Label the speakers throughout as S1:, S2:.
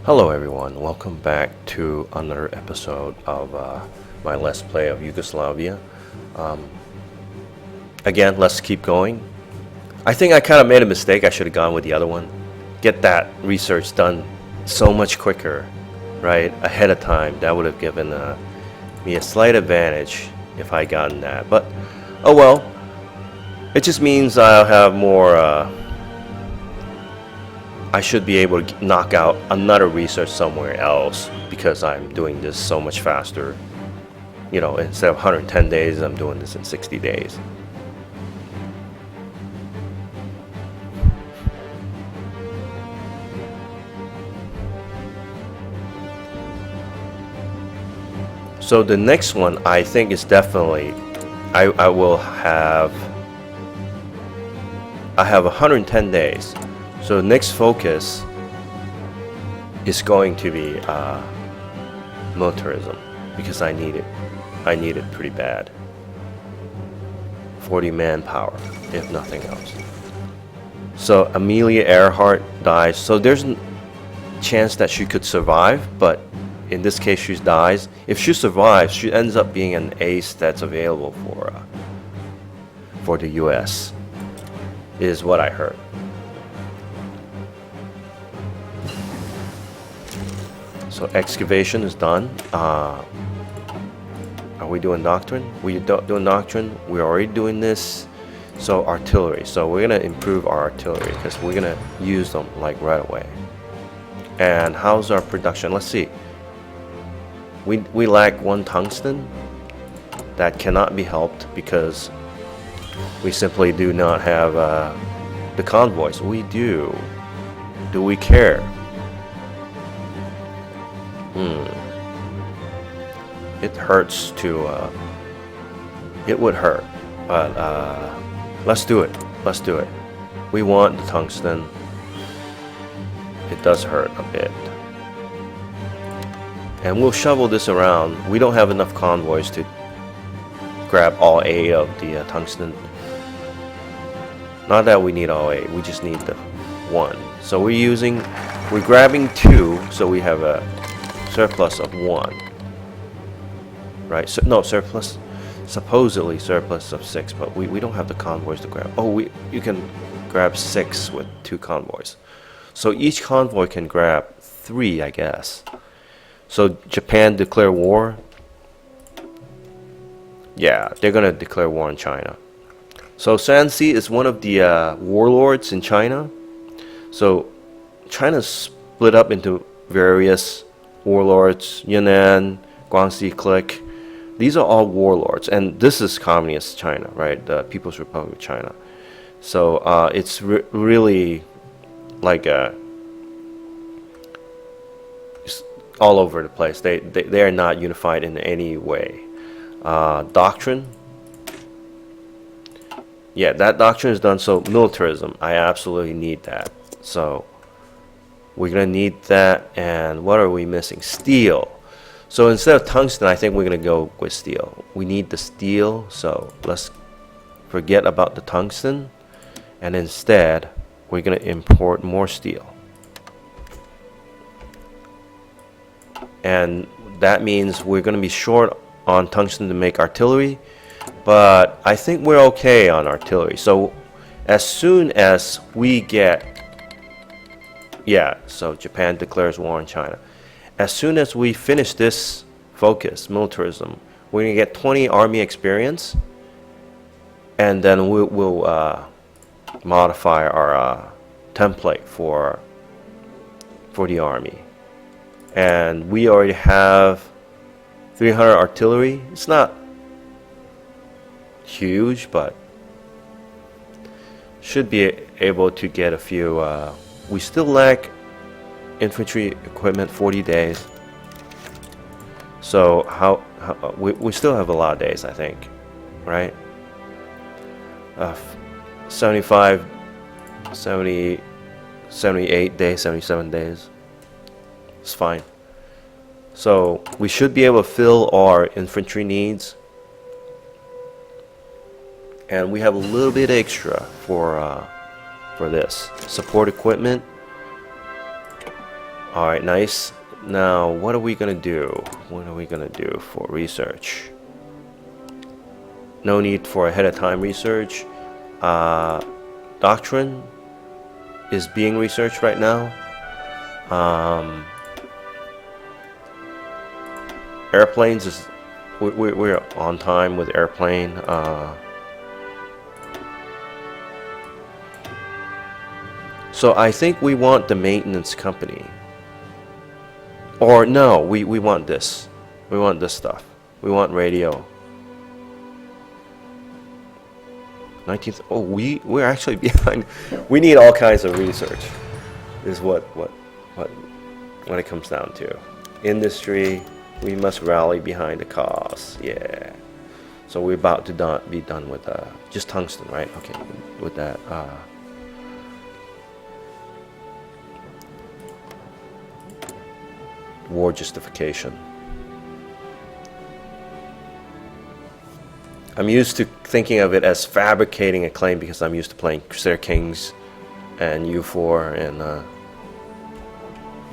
S1: Hello everyone, welcome back to another episode of my Let's Play of Yugoslavia. Um, Again, let's keep going. I think I kind of made a mistake. I should have gone with the other one. Get that research done so much quicker, right, ahead of time. That would have given me a slight advantage if I gotten that. But, oh well. It just means I'll have more... I should be able to knock out another research somewhere else because I'm doing this so much faster. You know, instead of 110 days, I'm doing this in 60 days. So the next one I think is definitely, I have 110 days. So the next focus is going to be militarism because I need it. I need it pretty bad. 40 manpower, if nothing else. So Amelia Earhart dies. So there's a chance that she could survive, but in this case she dies. If she survives, she ends up being an ace that's available for the U.S. is what I heard. So excavation is done. Are we doing doctrine? We doing doctrine. We're already doing this. So artillery. So we're gonna improve our artillery because we're gonna use them like right away. And how's our production? Let's see. We lack one tungsten. That cannot be helped because we simply do not have the convoys. We do. Do we care? It hurts to, it would hurt, but let's do it. Let's do it. We want the tungsten. It does hurt a bit. And we'll shovel this around. We don't have enough convoys to grab all 8 of the tungsten. Not that we need all 8, we just need the 1. So we're grabbing 2, so we have a surplus of 1. Right, so, no, supposedly surplus of 6, but we don't have the convoys to grab. Oh, you can grab 6 with 2 convoys. So each convoy can grab 3, I guess. So Japan declare war. Yeah, they're gonna declare war on China. So Sanxi is one of the warlords in China. So China's split up into various warlords, Yunnan, Guangxi clique. These are all warlords, and this is communist China, right? The People's Republic of China. So it's really like all over the place. They are not unified in any way. Doctrine. Yeah, that doctrine is done. So militarism, I absolutely need that. So we're gonna need that. And what are we missing? Steel. So instead of tungsten, I think we're gonna go with steel. We need the steel, so let's forget about the tungsten, and instead we're gonna import more steel. And that means we're gonna be short on tungsten to make artillery, but I think we're okay on artillery. So as soon as we get, yeah, so Japan declares war on China. As soon as we finish this focus, militarism, we're gonna get 20 army experience, and then we'll modify our template for the army. And we already have 300 artillery. It's not huge, but should be able to get a few. We still lack infantry equipment, 40 days. So we still have a lot of days, I think, right? 75, 70, 78 days, 77 days. It's fine. So we should be able to fill our infantry needs. And we have a little bit extra for this support equipment. All right, nice. Now, what are we gonna do? What are we gonna do for research? No need for ahead of time research. Doctrine is being researched right now. Airplanes is we're on time with airplane. So I think we want the maintenance company. Or no, we want this. We want this stuff. We want radio. 19th. Oh, we're actually behind. We need all kinds of research. Is what it comes down to. Industry. We must rally behind the cause. Yeah. So we're about to be done with just tungsten, right? Okay. With that. War justification. I'm used to thinking of it as fabricating a claim because I'm used to playing Crusader Kings and U4, and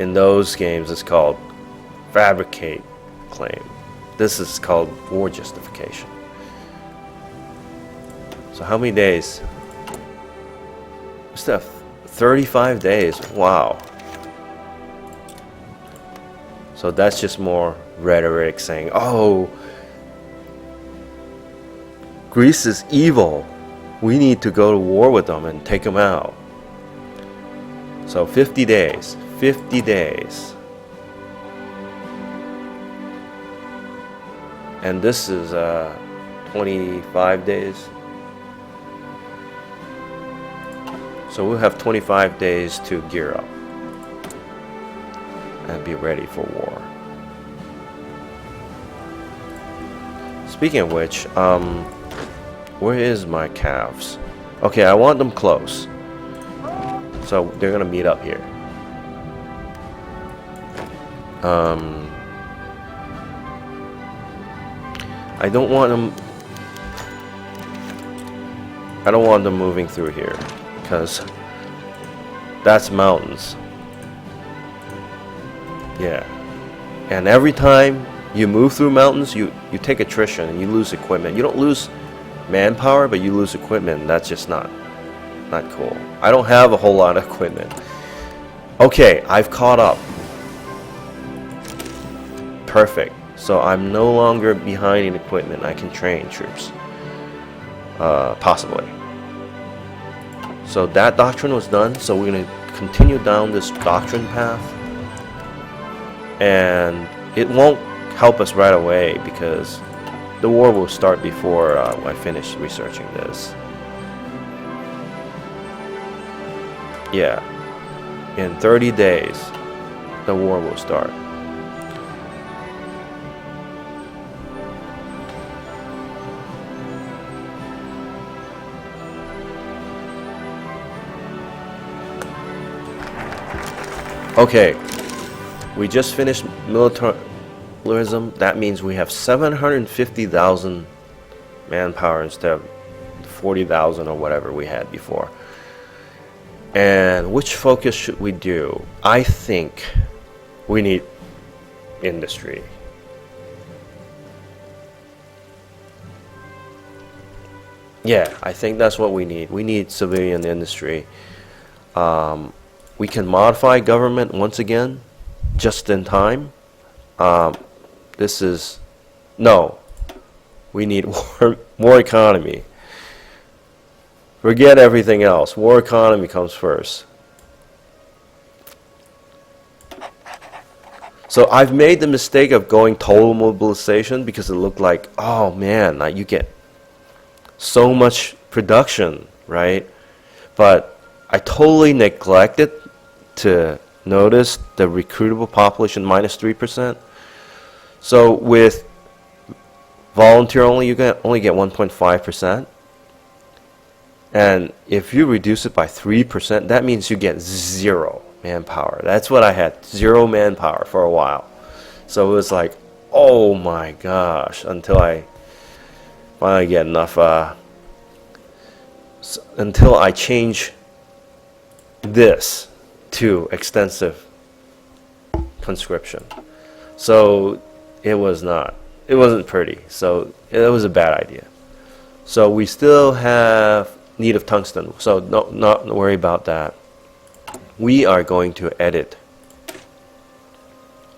S1: in those games it's called fabricate claim. This is called war justification. So how many days? Stuff. 35 days. Wow. So that's just more rhetoric saying, oh, Greece is evil. We need to go to war with them and take them out. So 50 days. 50 days. And this is 25 days. So we'll have 25 days to gear up and be ready for war. Speaking of which, where is my calves? Okay, I want them close. So they're gonna meet up here. I don't want them moving through here because that's mountains. Yeah. And every time you move through mountains, you take attrition and you lose equipment. You don't lose manpower, but you lose equipment. That's just not cool. I don't have a whole lot of equipment. Okay, I've caught up. Perfect. So I'm no longer behind in equipment. I can train troops. Possibly. So that doctrine was done. So we're going to continue down this doctrine path. And it won't help us right away because the war will start before I finish researching this. Yeah. In 30 days, the war will start. Okay, we just finished militarism. That means we have 750,000 manpower instead of 40,000 or whatever we had before. And which focus should we do? I think we need industry. Yeah, I think that's what we need. We need civilian industry. We can modify government once again, just in time. This is, no, we need more economy. Forget everything else. War economy comes first. So I've made the mistake of going total mobilization because it looked like, oh man, you get so much production, right? But I totally neglected to notice the recruitable population minus 3%. So with volunteer only, you can only get 1.5%. And if you reduce it by 3%, that means you get 0 manpower. That's what I had, 0 manpower for a while. So it was like, oh my gosh, until I finally get enough, until I change this to extensive conscription. So it wasn't pretty. So it was a bad idea. So we still have need of tungsten. So not worry about that. We are going to edit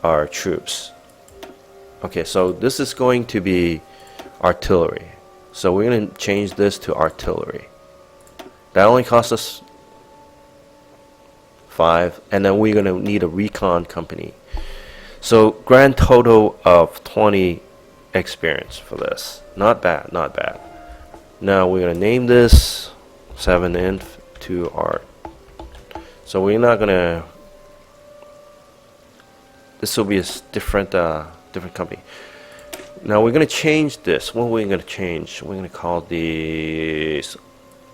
S1: our troops. Okay, so this is going to be artillery. So we're going to change this to artillery. That only costs us 5, and then we're going to need a recon company. So grand total of 20 experience for this. Not bad, not bad. Now we're going to name this 7inf to art. So we're not going to... This will be a different company. Now we're going to change this. What are we going to change? We're going to call these...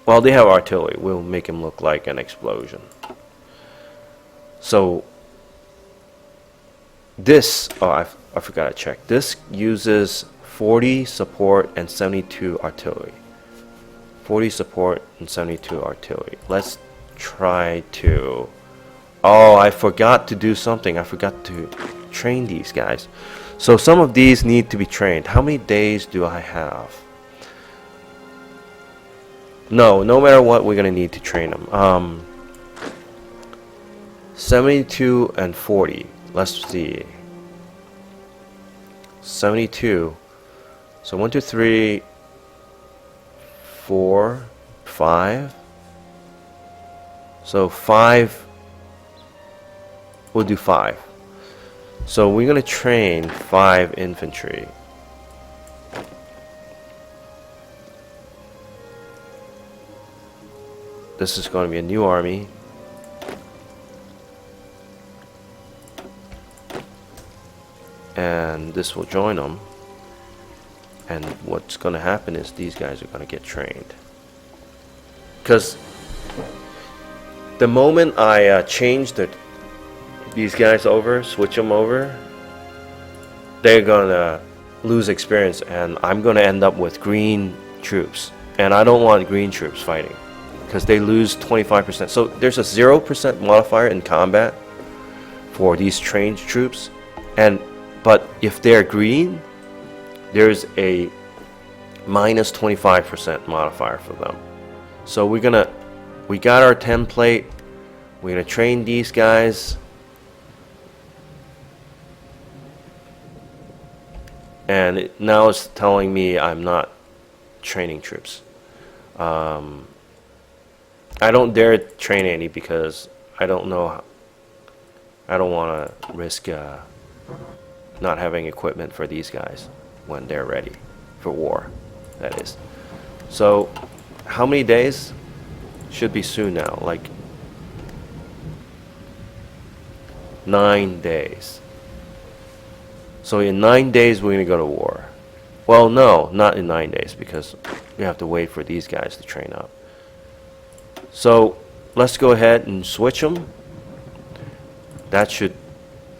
S1: Well, they have artillery. We'll make them look like an explosion. So this... Oh, I forgot to check. This uses 40 support and 72 artillery. 40 support and 72 artillery. Let's try to... Oh, I forgot to do something. I forgot to train these guys. So some of these need to be trained. How many days do I have? No matter what, we're going to need to train them. 72 and 40. Let's see. 72. So 1, 2, 3, 4, 5. So 5. We'll do 5. So we're going to train 5 infantry. This is going to be a new army. And this will join them. And what's going to happen is these guys are going to get trained. Because the moment I change these guys over, switch them over, they're going to lose experience. And I'm going to end up with green troops. And I don't want green troops fighting. Because they lose 25%. So there's a 0% modifier in combat for these trained troops. But if they're green, there's a minus 25% modifier for them. So we got our template. We're gonna train these guys. And now it's telling me I'm not training troops. I don't dare train any because I don't know. I don't want to risk not having equipment for these guys when they're ready for war, that is. So how many days? Should be soon now, like 9 days. So in 9 days we're going to go to war. Well, no, not in 9 days because we have to wait for these guys to train up. So let's go ahead and switch them. That should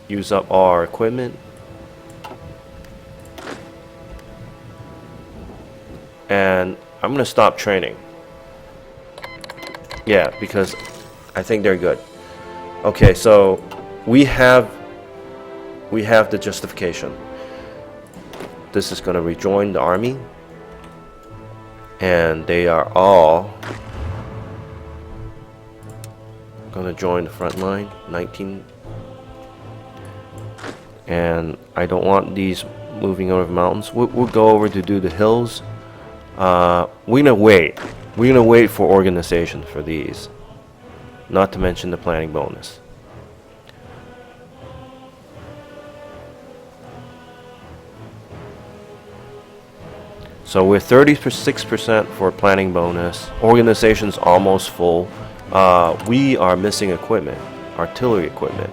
S1: use up all our equipment. And I'm going to stop training. Yeah, because I think they're good. Okay, so we have the justification. This is going to rejoin the army. And they are all going to join the front line. 19. And I don't want these moving over the mountains. We'll go over to do the hills. We're gonna wait. We're gonna wait for organization for these. Not to mention the planning bonus. So we're 36% for planning bonus. Organization's almost full. We are missing equipment, artillery equipment.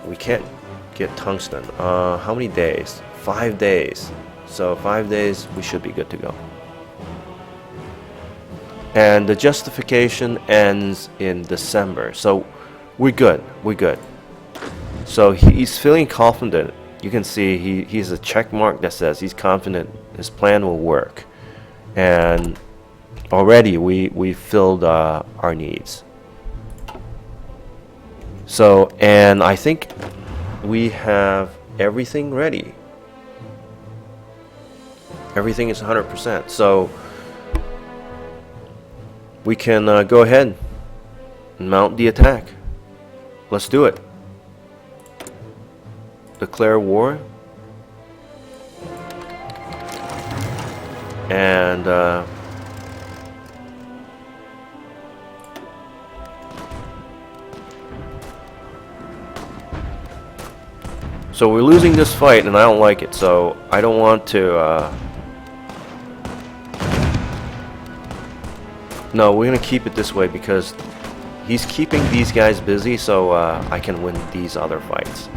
S1: We can't get tungsten. How many days? 5 days. So 5 days, we should be good to go. And the justification ends in December. So we're good. We're good. So he's feeling confident. You can see he's a check mark that says he's confident his plan will work. And already we filled our needs. So, and I think we have everything ready. Everything is 100%. So we can go ahead and mount the attack. Let's do it. Declare war. And so we're losing this fight, and I don't like it. So I don't want to. No, we're gonna keep it this way because he's keeping these guys busy, so I can win these other fights.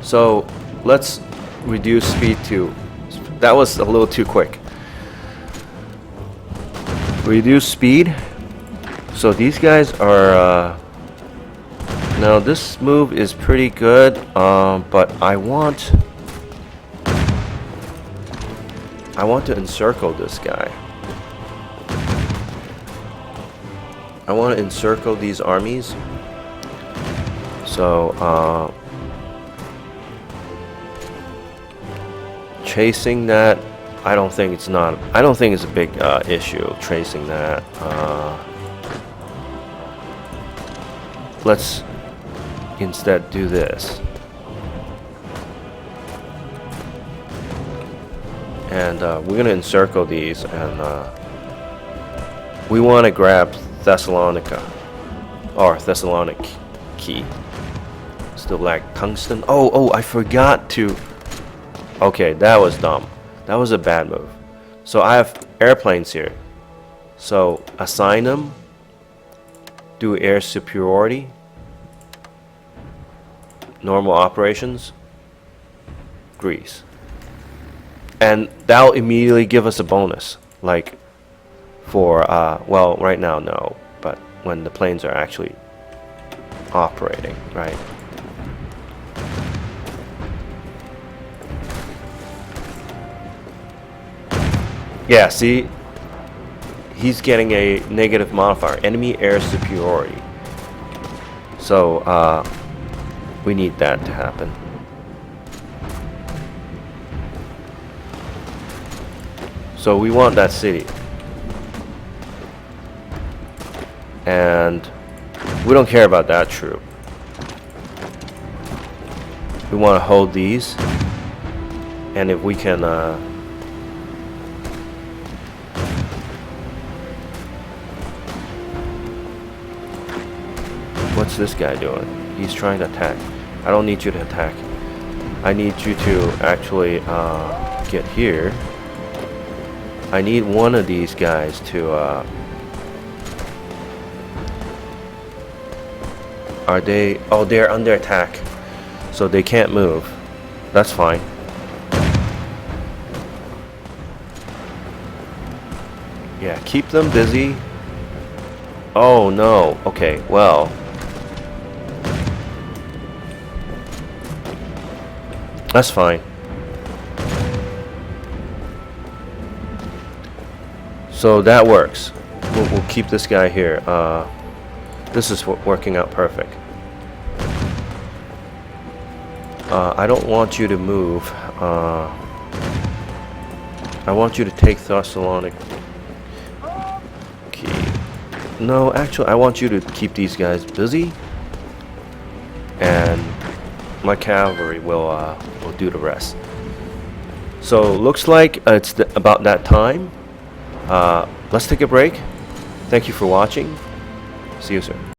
S1: So let's reduce speed to. That was a little too quick. Reduce speed. So these guys are. Now this move is pretty good, but I want to encircle this guy. I want to encircle these armies. So chasing that, I don't think it's a big issue tracing that. Let's instead do this. And we're gonna encircle these, and we want to grab Thessalonica or Thessaloniki. Still lack tungsten. Oh, I forgot to. Okay, that was dumb. That was a bad move. So I have airplanes here. So assign them. Do air superiority. Normal operations. Greece. And that'll immediately give us a bonus. Like for, well, right now, no. But when the planes are actually operating, right? Yeah, see, he's getting a negative modifier, enemy air superiority. So, we need that to happen. So we want that city. And we don't care about that troop. We want to hold these. And if we can, what's this guy doing? He's trying to attack. I don't need you to attack. I need you to actually get here. I need one of these guys to are they? Oh, they're under attack, so they can't move. That's fine. Yeah, keep them busy. Oh no. Okay, well, that's fine. So that works. We'll keep this guy here. This is working out perfect. I don't want you to move. I want you to take Thessalonica. No, actually, I want you to keep these guys busy, and my cavalry will do the rest. So looks like it's about that time. Let's take a break. Thank you for watching. See you soon.